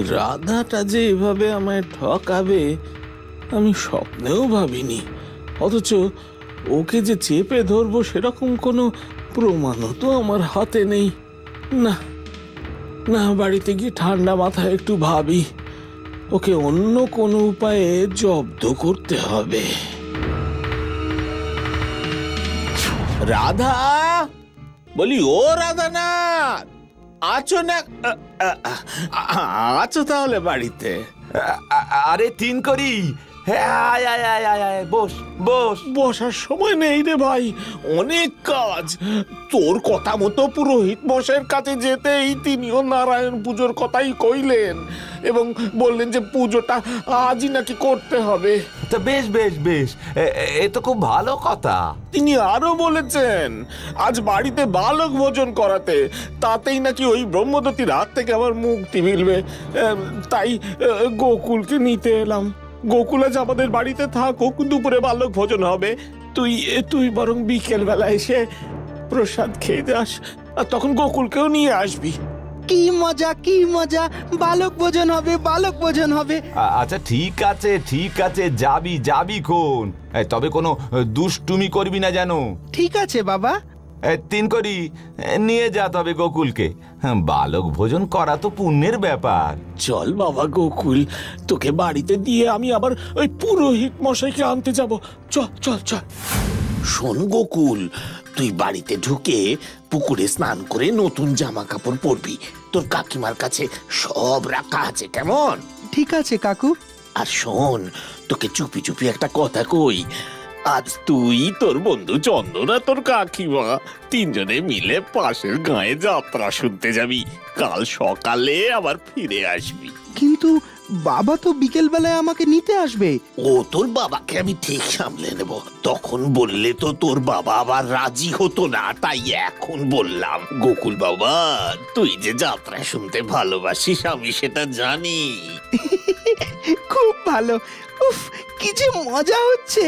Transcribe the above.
রাধাটা যে এভাবে আমায় ঠকাবে আমি স্বপ্নেও ভাবিনি। অথচ ওকে যে চেপে ধরবো সেরকম কোনো প্রমাণও তো আমার হাতে নেই। না না, বাড়িতে গিয়ে ঠান্ডা মাথায় একটু ভাবি, ওকে অন্য কোনো উপায়ে জব্দ করতে হবে। রাধা, বলি ও রাধা না, আছো না? আছো তাহলে বাড়িতে? আরে তিন করি, হ্যাঁ আয় আয় আয় আয় আয়, বস বস। বসার সময় নেই রে ভাই, অনেক কাজ। তোর কথা মতো পুরোহিত মশাইয়ের কাছে যেতেই তিনিও নারায়ণ পুজোর কথাই কইলেন এবং বললেন যে পুজোটা আজই নাকি করতে হবে। তা বেশ বেশ বেশ, এ তো খুব ভালো কথা। তিনি আরো বলেছেন আজ বাড়িতে বালক ভোজন করাতে, তাতেই নাকি ওই ব্রহ্মদত্তীর হাত থেকে আমার মুক্তি মিলবে। তাই গোকুলকে নিতে এলাম। গোকুল আজ আমাদের বাড়িতে থাকুক, দুপুরে বালক ভোজন হবে। তুই বরং বিকেল বেলা এসে প্রসাদ খেয়ে যাস, আর তখন গোকুলকেও নিয়ে আসবি। কি মজা কি মজা, বালক ভোজন হবে, বালক ভোজন হবে। আচ্ছা ঠিক আছে ঠিক আছে, যাবি যাবি কোন, তবে কোনো দুষ্টুমি করবি না যেন। ঠিক আছে বাবা। তিন করি, নিয়ে যা তবে গোকুলকে। বালক ভোজন করা তো পুণ্যের ব্যাপার। চল বাবা গোকুল, তোকে বাড়িতে দিয়ে আমি আবার ওই পুরোহিত মশাইকে আনতে যাব। চল চল চল। শোন গোকুল, তুই বাড়িতে ঢুকে পুকুরে স্নান করে নতুন জামা কাপড় পরবি। তোর কাকিমার কাছে সব রাখা আছে, কেমন? ঠিক আছে কাকু। আর শোন, তোকে চুপি চুপি একটা কথা কই। আজ তুই, তোর বন্ধু চন্দন আর তোর কাকিমা তিনজনে মিলে পাশের গাঁয়ে যাত্রা শুনতে যাবি। কাল সকালে আবার ফিরে আসবি। কিন্তু বাবা তো বিকেল বেলায় আমাকে নিতে আসবে। ও, তোর বাবাকে আমি ঠিক সামলে নেব। তখন বললে তো তোর বাবা আবার রাজি হতো না, তাই এখন বললাম। গোকুল বাবা, তুই যে যাত্রা শুনতে ভালোবাসিস আমি সেটা জানি। খুব ভালো। উফ, কি যে মজা হচ্ছে।